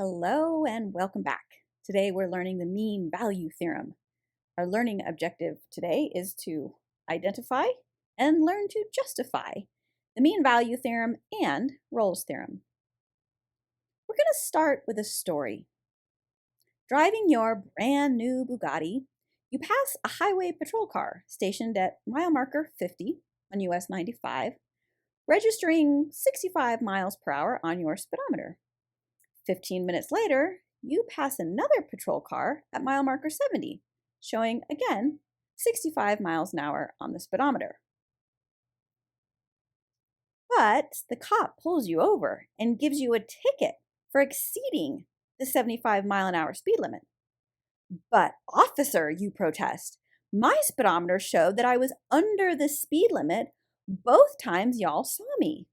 Hello and welcome back. Today we're learning the mean value theorem. Our learning objective today is to identify and learn to justify the mean value theorem and Rolle's theorem. We're going to start with a story. Driving your brand new Bugatti, you pass a highway patrol car stationed at mile marker 50 on US 95, registering 65 miles per hour on your speedometer. 15 minutes later, you pass another patrol car at mile marker 70, showing again 65 miles an hour on the speedometer. But the cop pulls you over and gives you a ticket for exceeding the 75-mile-an-hour speed limit. But officer, you protest, my speedometer showed that I was under the speed limit both times y'all saw me.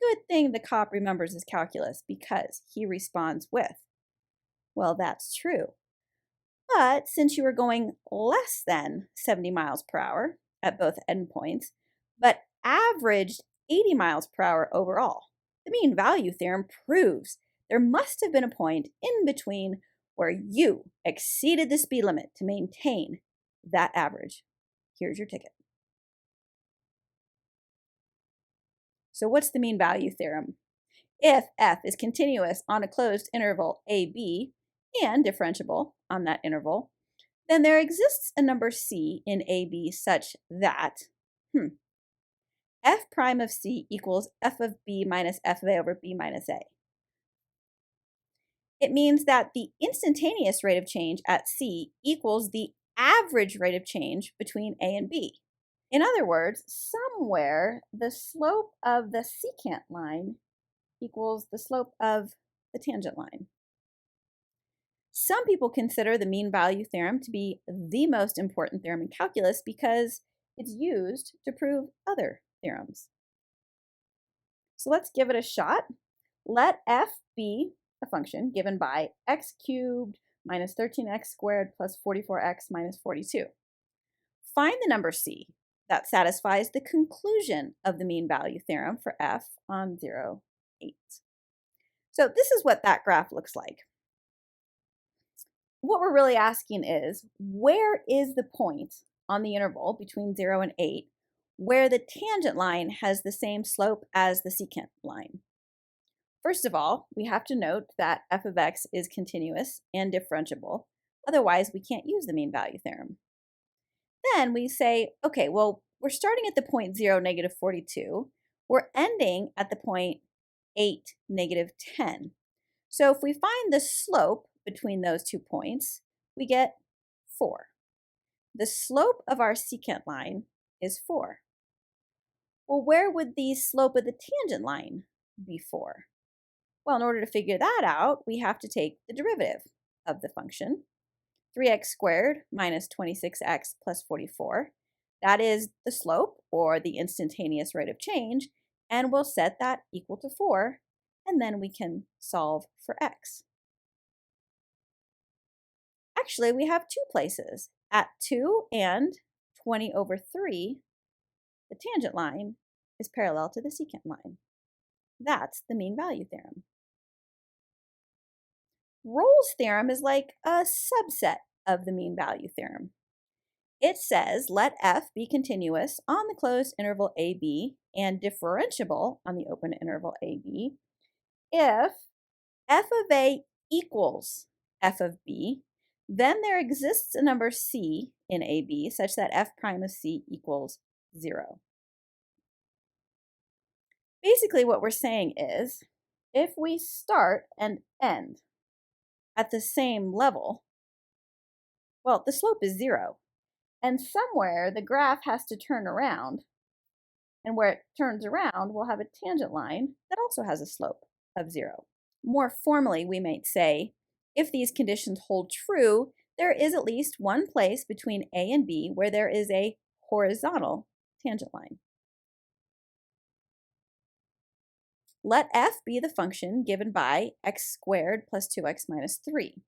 Good thing the cop remembers his calculus because he responds with, well, that's true. But since you were going less than 70 miles per hour at both endpoints, but averaged 80 miles per hour overall, the mean value theorem proves there must have been a point in between where you exceeded the speed limit to maintain that average. Here's your ticket. So what's the mean value theorem? If f is continuous on a closed interval ab and differentiable on that interval, then there exists a number c in ab such that f prime of c equals f of b minus f of a over b minus a. It means that the instantaneous rate of change at c equals the average rate of change between a and b. In other words, somewhere the slope of the secant line equals the slope of the tangent line. Some people consider the mean value theorem to be the most important theorem in calculus because it's used to prove other theorems. So let's give it a shot. Let f be a function given by x cubed minus 13x squared plus 44x minus 42. Find the number c that satisfies the conclusion of the mean value theorem for f on 0, 8. So this is what that graph looks like. What we're really asking is, where is the point on the interval between 0 and 8 where the tangent line has the same slope as the secant line? First of all, we have to note that f of x is continuous and differentiable. Otherwise, we can't use the mean value theorem. Then we say, okay, well, we're starting at the point 0, negative 42. We're ending at the point 8, negative 10. So if we find the slope between those 2 points, we get 4. The slope of our secant line is 4. Well, where would the slope of the tangent line be 4? Well, in order to figure that out, we have to take the derivative of the function. 3x squared minus 26x plus 44. That is the slope, or the instantaneous rate of change, and we'll set that equal to 4, and then we can solve for x. Actually, we have 2 places. At 2 and 20 over 3, the tangent line is parallel to the secant line. That's the mean value theorem. Rolle's theorem is like a subset of the mean value theorem. It says let f be continuous on the closed interval ab and differentiable on the open interval ab if f of a equals f of b, then there exists a number c in ab such that f prime of c equals 0. Basically, what we're saying is, if we start and end at the same level, well, the slope is 0. And somewhere the graph has to turn around. And where it turns around, we'll have a tangent line that also has a slope of 0. More formally, we might say, if these conditions hold true, there is at least one place between A and B where there is a horizontal tangent line. Let f be the function given by x squared plus 2x minus 3.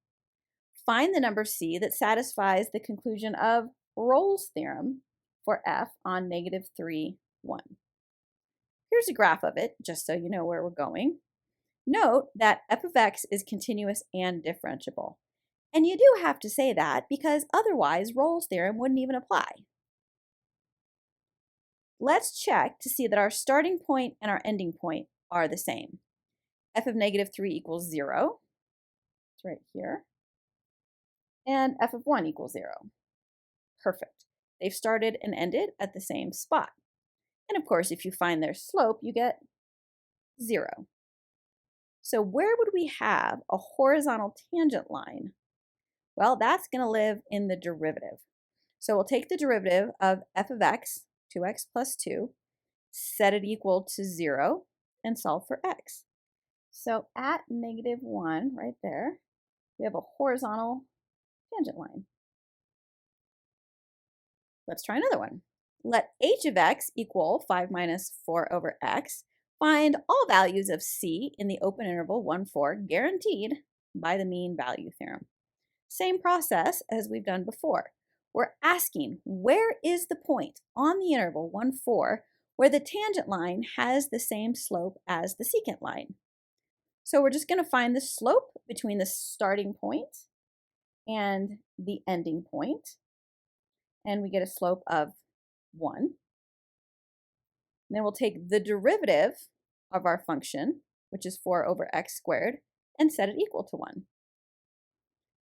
Find the number c that satisfies the conclusion of Rolle's theorem for f on negative 3, 1. Here's a graph of it, just so you know where we're going. Note that f of x is continuous and differentiable. And you do have to say that because otherwise Rolle's theorem wouldn't even apply. Let's check to see that our starting point and our ending point are the same. F of negative 3 equals 0. It's right here. And f of 1 equals 0. Perfect. They've started and ended at the same spot. And of course, if you find their slope, you get 0. So where would we have a horizontal tangent line? Well, that's going to live in the derivative. So we'll take the derivative of f of x, 2x plus 2, set it equal to 0, and solve for x. So at negative 1, right there, we have a horizontal tangent line. Let's try another one. Let h of x equal 5 minus 4 over x. Find all values of c in the open interval 1, 4, guaranteed by the mean value theorem. Same process as we've done before. We're asking, where is the point on the interval 1, 4 where the tangent line has the same slope as the secant line? So we're just going to find the slope between the starting point and the ending point, and we get a slope of 1. And then we'll take the derivative of our function, which is 4 over x squared, and set it equal to 1.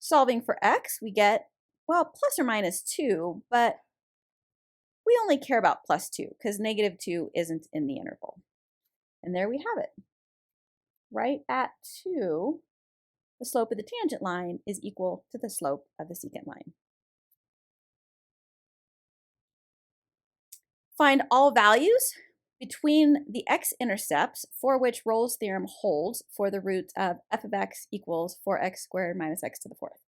Solving for x, we get, well, plus or minus 2, but we only care about plus 2 because negative 2 isn't in the interval. And there we have it. Right at 2, the slope of the tangent line is equal to the slope of the secant line. Find all values between the x-intercepts for which Rolle's theorem holds for the root of f of x equals 4x squared minus x to the fourth.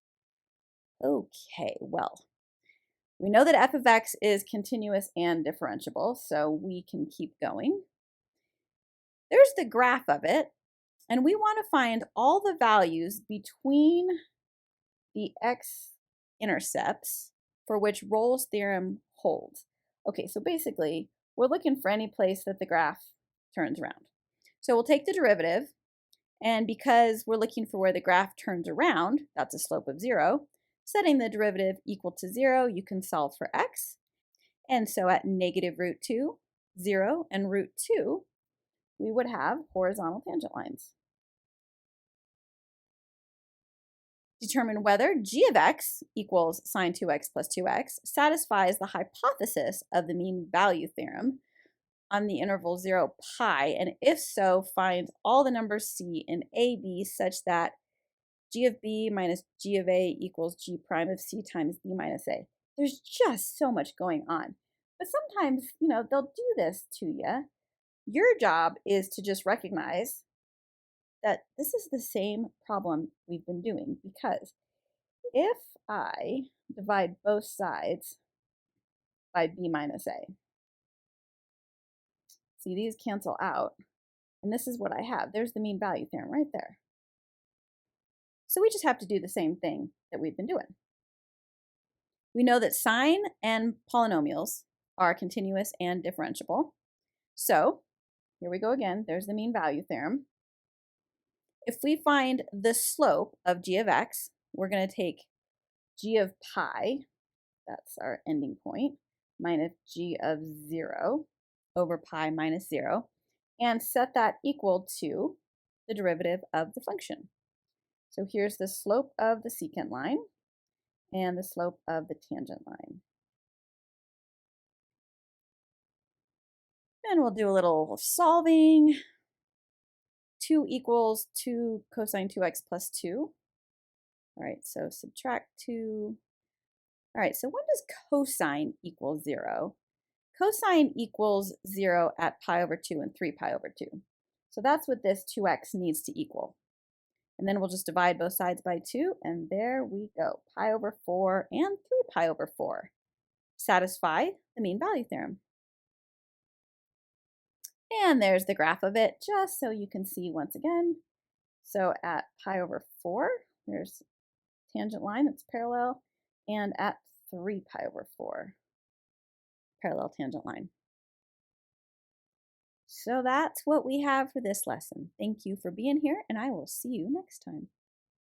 Okay, well, we know that f of x is continuous and differentiable, so we can keep going. There's the graph of it, and we want to find all the values between the x-intercepts for which Rolle's theorem holds. Okay, so basically, we're looking for any place that the graph turns around. So we'll take the derivative, and because we're looking for where the graph turns around, that's a slope of 0, setting the derivative equal to 0, you can solve for x. And so at negative root 2, 0, and root 2, we would have horizontal tangent lines. Determine whether g of x equals sine 2x plus 2x satisfies the hypothesis of the mean value theorem on the interval 0, pi, and if so, find all the numbers c in a, b such that g of b minus g of a equals g prime of c times b minus a. There's just so much going on. But sometimes, they'll do this to you. Your job is to just recognize that this is the same problem we've been doing, because if I divide both sides by b minus a, see, these cancel out, and this is what I have. There's the mean value theorem right there. So we just have to do the same thing that we've been doing. We know that sine and polynomials are continuous and differentiable. So here we go again. There's the mean value theorem. If we find the slope of g of x, we're going to take g of pi, that's our ending point, minus g of 0 over pi minus 0, and set that equal to the derivative of the function. So here's the slope of the secant line and the slope of the tangent line. And we'll do a little solving. 2 equals 2 cosine 2x plus 2. All right, so subtract 2. All right, so when does cosine equal 0? Cosine equals 0 at pi over 2 and 3 pi over 2. So that's what this 2x needs to equal. And then we'll just divide both sides by 2, and there we go. Pi over 4 and 3 pi over 4 satisfy the mean value theorem. And there's the graph of it, just so you can see once again. So at pi over 4, there's tangent line that's parallel, and at 3 pi over 4, parallel tangent line. So that's what we have for this lesson. Thank you for being here, and I will see you next time.